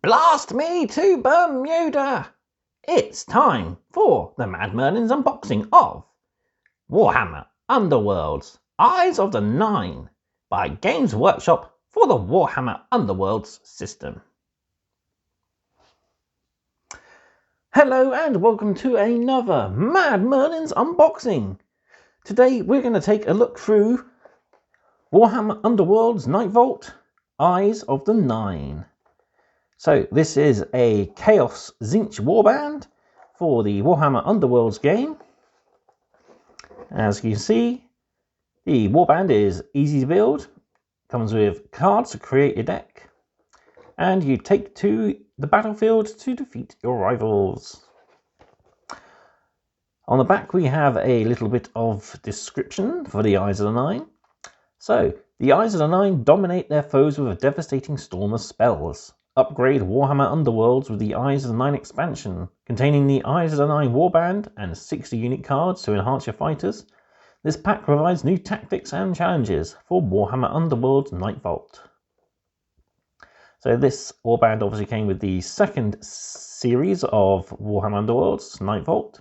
Blast me to Bermuda! It's time for the Mad Merlins unboxing of Warhammer Underworlds Eyes of the Nine by Games Workshop for the Warhammer Underworlds system. Hello and welcome to another Mad Merlins unboxing. Today we're going to take a look through Warhammer Underworlds Nightvault Eyes of the Nine. So this is a Chaos Tzeentch warband for the Warhammer Underworlds game. As you can see, the warband is easy to build, comes with cards to create your deck, and you take to the battlefield to defeat your rivals. On the back we have a little bit of description for the Eyes of the Nine. So, the Eyes of the Nine dominate their foes with a devastating storm of spells. Upgrade Warhammer Underworlds with the Eyes of the Nine expansion, containing the Eyes of the Nine warband and 60 unique cards to enhance your fighters. This pack provides new tactics and challenges for Warhammer Underworlds Nightvault. So this warband obviously came with the second series of Warhammer Underworlds Nightvault.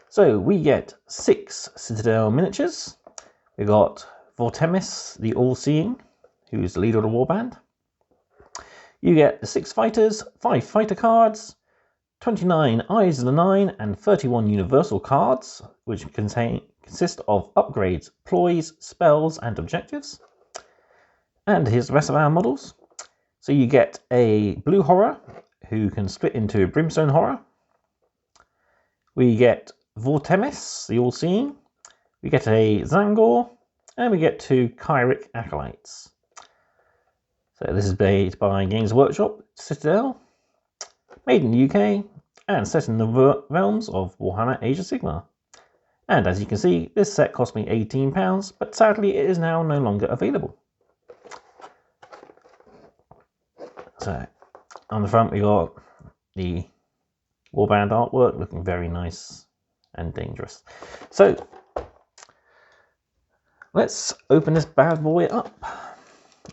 So we get 6 Citadel miniatures. We got Vortemis, the All-Seeing, who's the leader of the warband. You get 6 fighters, 5 fighter cards, 29 Eyes of the Nine, and 31 universal cards, which consist of upgrades, ploys, spells, and objectives. And here's the rest of our models. So you get a Blue Horror, who can split into Brimstone Horror. We get Vortemis, the All-Seeing. We get a Zangor, and we get 2 Kyric Acolytes. So this is made by Games Workshop, Citadel, made in the UK, and set in the realms of Warhammer Age of Sigmar. And as you can see, this set cost me £18, but sadly it is now no longer available. So, on the front we got the warband artwork looking very nice and dangerous. So, let's open this bad boy up,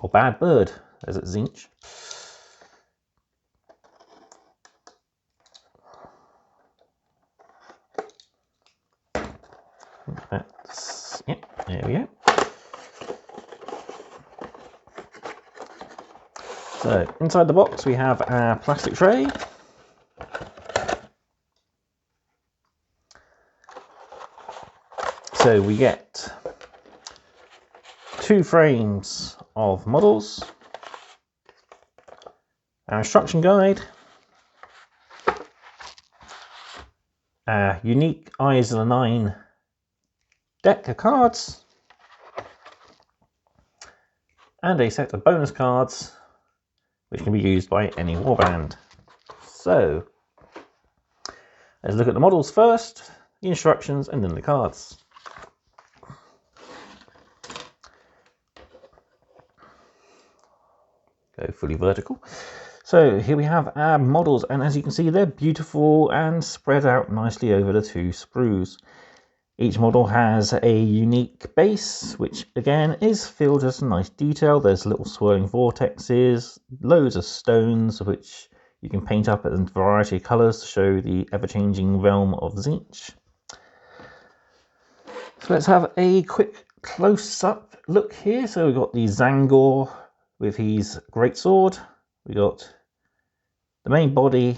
or bad bird, as it's Tzeentch. There we go. So inside the box we have our plastic tray. So we get 2 frames of models, our instruction guide, our unique Eyes of the Nine deck of cards, and a set of bonus cards which can be used by any warband. So let's look at the models first, the instructions, and then the cards. Go fully vertical. So here we have our models, and as you can see they're beautiful and spread out nicely over the 2 sprues. Each model has a unique base, which again is filled with some nice detail. There's little swirling vortexes, loads of stones which you can paint up in a variety of colours to show the ever-changing realm of Tzeentch. So let's have a quick close-up look here. So we've got the Zangor with his greatsword. We got the main body,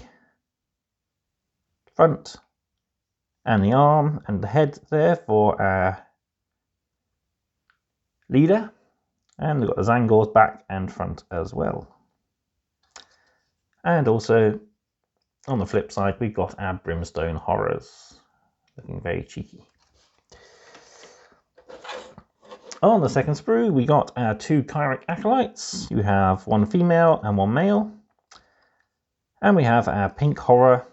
front, and the arm and the head there for our leader. And we've got the Zangor's back and front as well. And also on the flip side we've got our Brimstone Horrors, looking very cheeky. On the second sprue we got our 2 Kyric Acolytes. You have 1 female and 1 male. And we have our Pink Horror,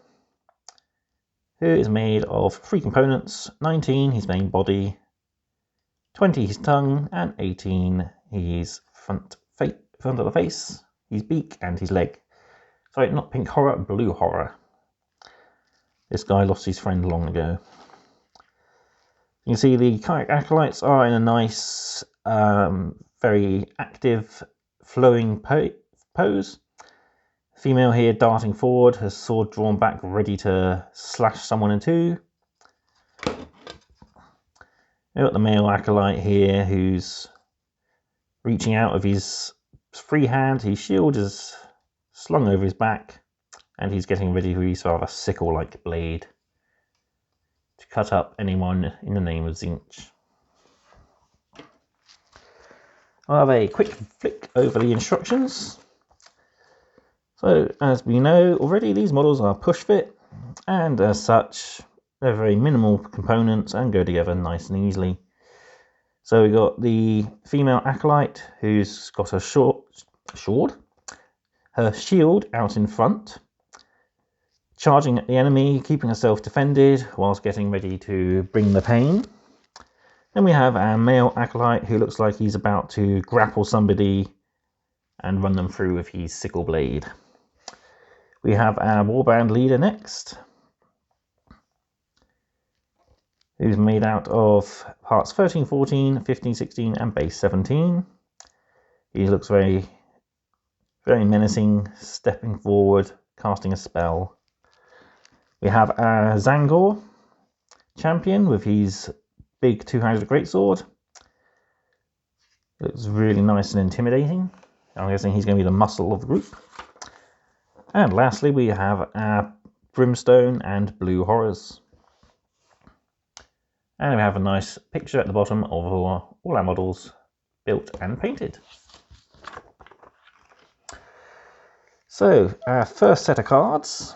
who is made of 3 components: 19 his main body, 20 his tongue, and 18 his front of the face, his beak, and his leg. Sorry, not Pink Horror, Blue Horror. This guy lost his friend long ago. You can see the Kyric Acolytes are in a nice, very active, flowing pose. Female here darting forward, her sword drawn back, ready to slash someone in two. We've got the male acolyte here who's reaching out with his free hand. His shield is slung over his back, and he's getting ready to use sort of a sickle-like blade to cut up anyone in the name of Tzeentch. I'll have a quick flick over the instructions. So, as we know already, these models are push fit, and as such, they're very minimal components and go together nice and easily. So we got the female acolyte who's got her her shield out in front, charging at the enemy, keeping herself defended whilst getting ready to bring the pain. Then we have our male acolyte who looks like he's about to grapple somebody and run them through with his sickle blade. We have our warband leader next, who's made out of parts 13, 14, 15, 16 and base 17. He looks very menacing, stepping forward, casting a spell. We have our Zangor champion with his big two-handed greatsword. Looks really nice and intimidating. I'm guessing he's going to be the muscle of the group. And lastly, we have our Brimstone and Blue Horrors. And we have a nice picture at the bottom of all our models built and painted. So, our first set of cards.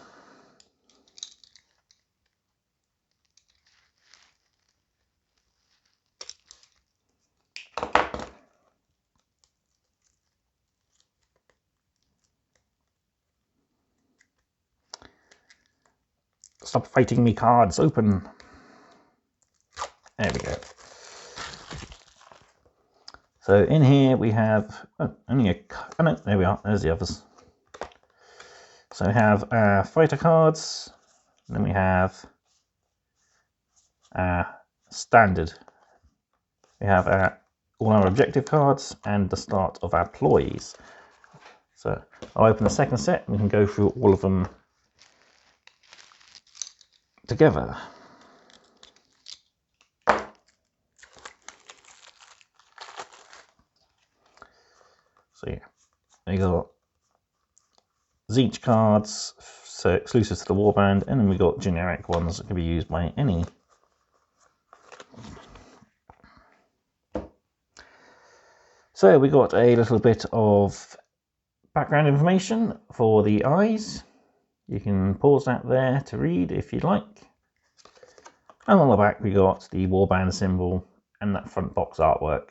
Stop fighting me cards, open. There we go. So in here we have there we are, there's the others. So we have our fighter cards, and then we have our standard. We have all our objective cards and the start of our ploys. So I'll open the second set and we can go through all of them together. So yeah, we got Tzeentch cards, so exclusive to the warband, and then we got generic ones that can be used by any. So we got a little bit of background information for the eyes. You can pause that there to read if you'd like. And on the back we got the warband symbol and that front box artwork.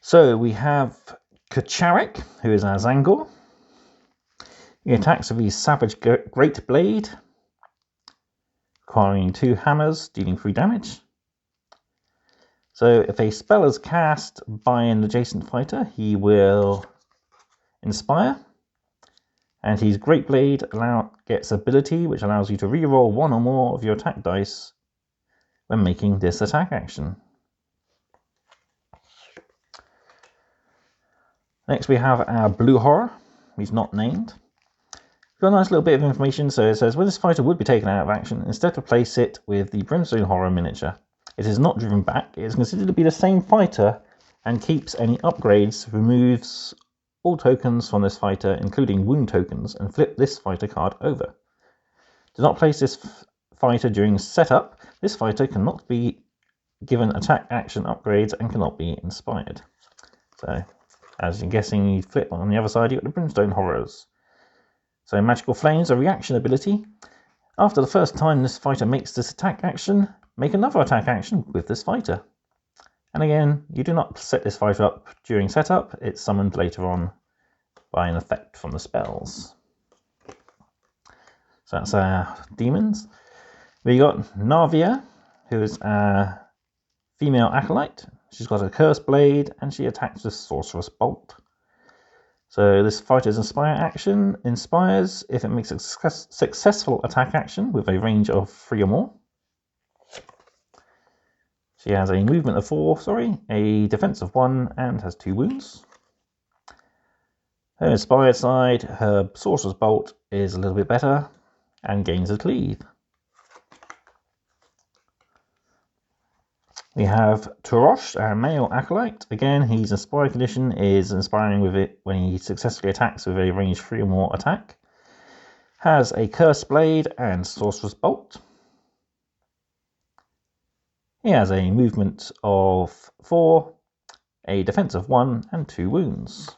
So we have Kacharik, who is our Zangor. He attacks with his Savage Great Blade, requiring 2 hammers, dealing 3 damage. So if a spell is cast by an adjacent fighter, he will inspire. And his Great Blade gets ability, which allows you to reroll 1 or more of your attack dice when making this attack action. Next we have our Blue Horror. He's not named. We've got a nice little bit of information. So it says, when this fighter would be taken out of action, instead replace it with the Brimstone Horror miniature. It is not driven back. It is considered to be the same fighter and keeps any upgrades, removes all tokens from this fighter, including wound tokens, and flip this fighter card over. Do not place this fighter during setup. This fighter cannot be given attack action upgrades and cannot be inspired. So, as you're guessing, you flip on the other side, you've got the Brimstone Horrors. So Magical Flames, a reaction ability. After the first time this fighter makes this attack action, make another attack action with this fighter. And again, you do not set this fighter up during setup, it's summoned later on by an effect from the spells. So that's our demons. We got Narvia, who is our female acolyte. She's got a cursed blade and she attacks with Sorcerous Bolt. So this fighter's inspire action inspires if it makes a successful attack action with a range of 3 or more. She has a movement of 4, a defense of 1, and has 2 wounds. Her inspired side, her Sorcerer's Bolt is a little bit better and gains a cleave. We have Turosh, our male acolyte. Again, his inspired condition is inspiring with it when he successfully attacks with a range 3 or more attack. Has a Cursed Blade and Sorcerer's Bolt. He has a movement of 4, a defense of 1, and 2 wounds.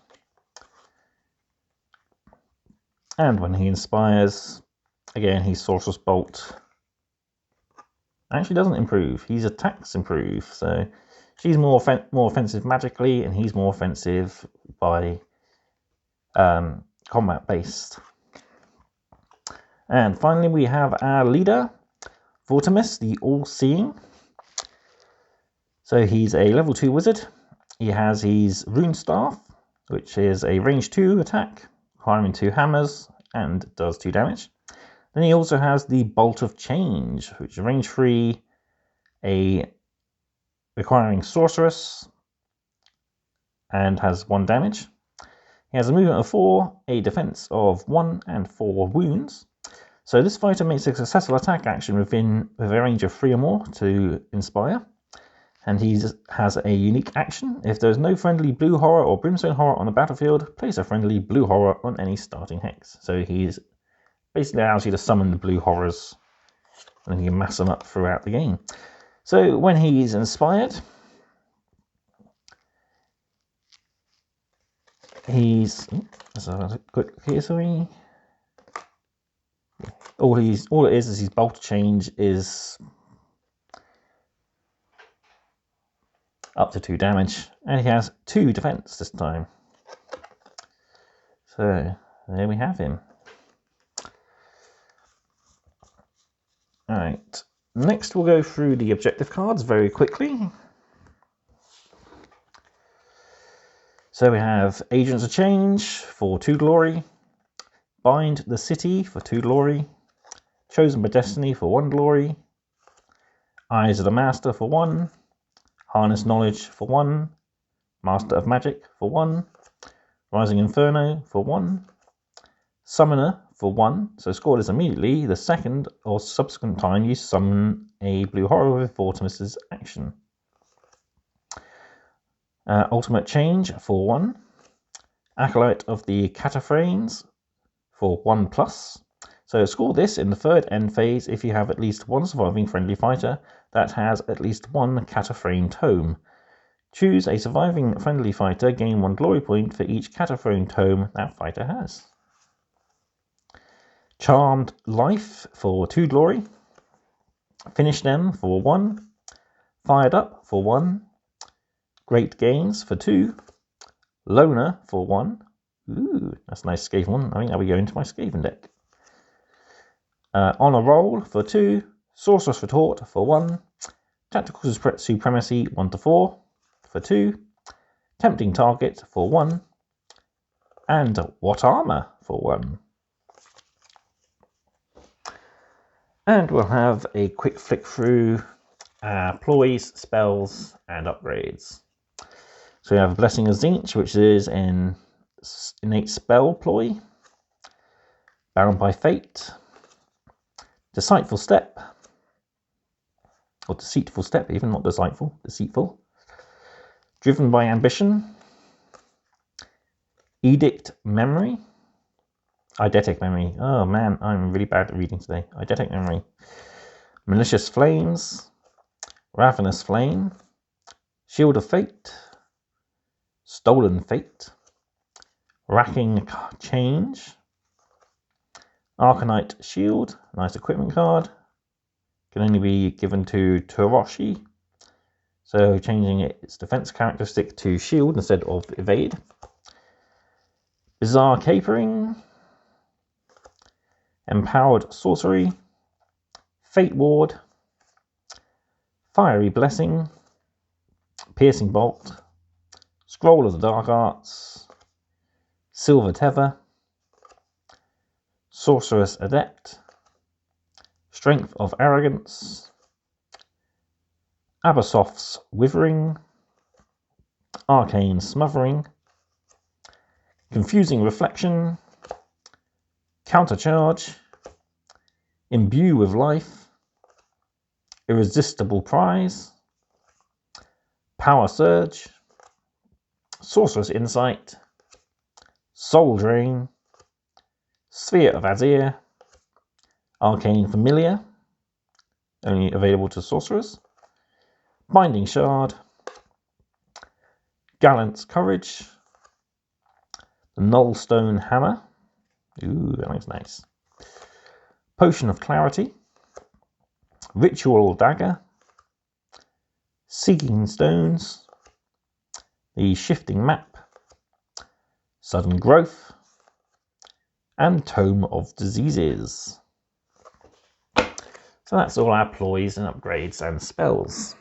And when he inspires, again, his Sorcerer's Bolt actually doesn't improve. His attacks improve, so she's more offensive magically, and he's more offensive by combat based. And finally, we have our leader, Vortimus, the All-Seeing. So he's a level 2 wizard. He has his Rune Staff, which is a range 2 attack, requiring 2 hammers, and does 2 damage. Then he also has the Bolt of Change, which is range 3, requiring Sorceress, and has 1 damage. He has a movement of 4, a defense of 1, and 4 wounds. So this fighter makes a successful attack action with a range of 3 or more to inspire. And he has a unique action. If there is no friendly blue horror or brimstone horror on the battlefield, place a friendly blue horror on any starting hex. So he's basically allows you to summon the blue horrors, and you can mass them up throughout the game. So when he's inspired, let's have a quick look here, sorry. All it is his Bolt of Change is up to 2 damage, and he has 2 defense this time. So there we have him. Alright, next we'll go through the objective cards very quickly. So we have Agents of Change for 2 glory, Bind the City for 2 glory, Chosen by Destiny for 1 glory, Eyes of the Master for 1, Harness Knowledge for 1, Master of Magic for 1, Rising Inferno for 1, Summoner for 1, so score this immediately the second or subsequent time you summon a blue horror with Vortimus's action. Ultimate Change for 1, Acolyte of the Cataphragms for 1+. So score this in the third end phase if you have at least 1 surviving friendly fighter that has at least 1 Cataphragm tome. Choose a surviving friendly fighter, gain 1 glory point for each Cataphragm tome that fighter has. Charmed Life for 2 glory, Finish Them for 1, Fired Up for 1, Great Gains for 2, Loner for 1. Ooh, that's a nice Skaven one. I think that will go into my Skaven deck. On a Roll for 2, Sorcerer's Retort for 1, Tactical Supremacy 1 to 4 for 2, Tempting Target for 1, and What Armor for 1. And we'll have a quick flick through ploys, spells, and upgrades. So we have Blessing of Zinch, which is an innate spell ploy, Bound by Fate, Deceitful Step, or Deceitful Step even, not deceitful, Driven by Ambition, Eidetic Memory, oh man, I'm really bad at reading today, Eidetic Memory, Malicious Flames, Ravenous Flame, Shield of Fate, Stolen Fate, Racking Change, Arcanite Shield, nice equipment card, can only be given to Turoshi, so changing its defense characteristic to Shield instead of Evade. Bizarre Capering, Empowered Sorcery, Fate Ward, Fiery Blessing, Piercing Bolt, Scroll of the Dark Arts, Silver Tether, Sorceress Adept, Strength of Arrogance, Abersoft's Withering, Arcane Smothering, Confusing Reflection, Countercharge, Imbue with Life, Irresistible Prize, Power Surge, Sorcerer's Insight, Soul Drain, Sphere of Azir, Arcane Familiar, only available to sorcerers, Binding Shard, Gallant's Courage, the Nullstone Hammer, ooh, that looks nice, Potion of Clarity, Ritual Dagger, Seeking Stones, the Shifting Map, Sudden Growth, and Tome of Diseases. So that's all our ploys and upgrades and spells.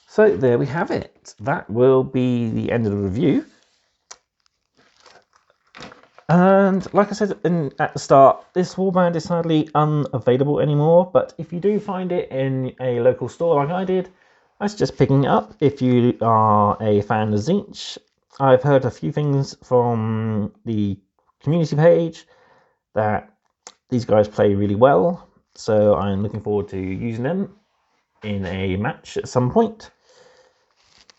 So there we have it. That will be the end of the review. And like I said at the start, this warband is sadly unavailable anymore, but if you do find it in a local store like I did, I suggest picking it up if you are a fan of Tzeentch. I've heard a few things from the community page that these guys play really well, so I'm looking forward to using them in a match at some point.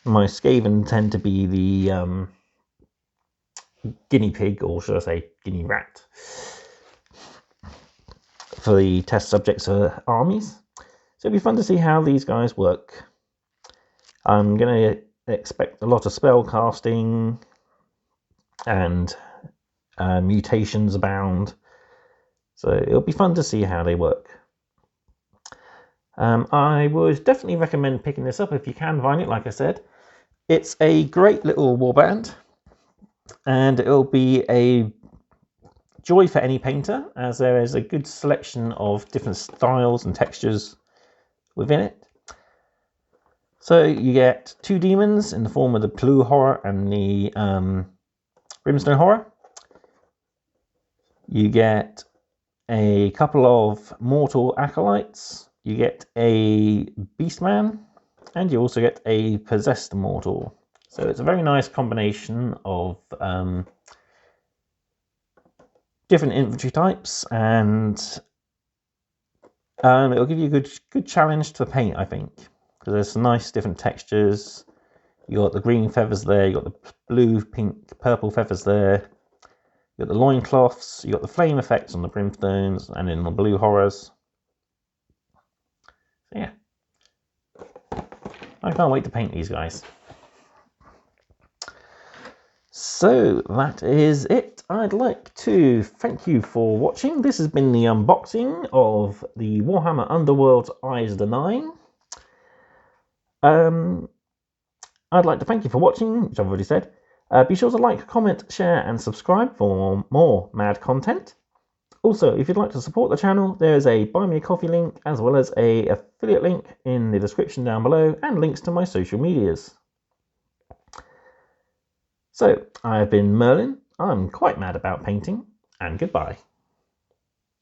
My Skaven tend to be the guinea pig, or should I say guinea rat, for the test subjects for armies. So it'll be fun to see how these guys work. I'm going to expect a lot of spell casting and mutations abound. So it'll be fun to see how they work. I would definitely recommend picking this up if you can find it, like I said. It's a great little warband, and it'll be a joy for any painter, as there is a good selection of different styles and textures within it. So you get 2 demons in the form of the Blue Horror and the Brimstone Horror. You get a couple of Mortal Acolytes. You get a Beastman, and you also get a Possessed Mortal. So it's a very nice combination of different infantry types, and it'll give you a good challenge to paint, I think, because there's some nice different textures. You got the green feathers there, you got the blue, pink, purple feathers there. You got the loincloths, you got the flame effects on the brimstones and in the blue horrors. So yeah, I can't wait to paint these guys. So that is it. I'd like to thank you for watching. This has been the unboxing of the Warhammer Underworlds Eyes of the Nine. I'd like to thank you for watching, which I've already said. Be sure to like, comment, share and subscribe for more mad content. Also, if you'd like to support the channel, there's a Buy Me a Coffee link as well as an affiliate link in the description down below, and links to my social medias. So, I've been Merlin, I'm quite mad about painting, and goodbye.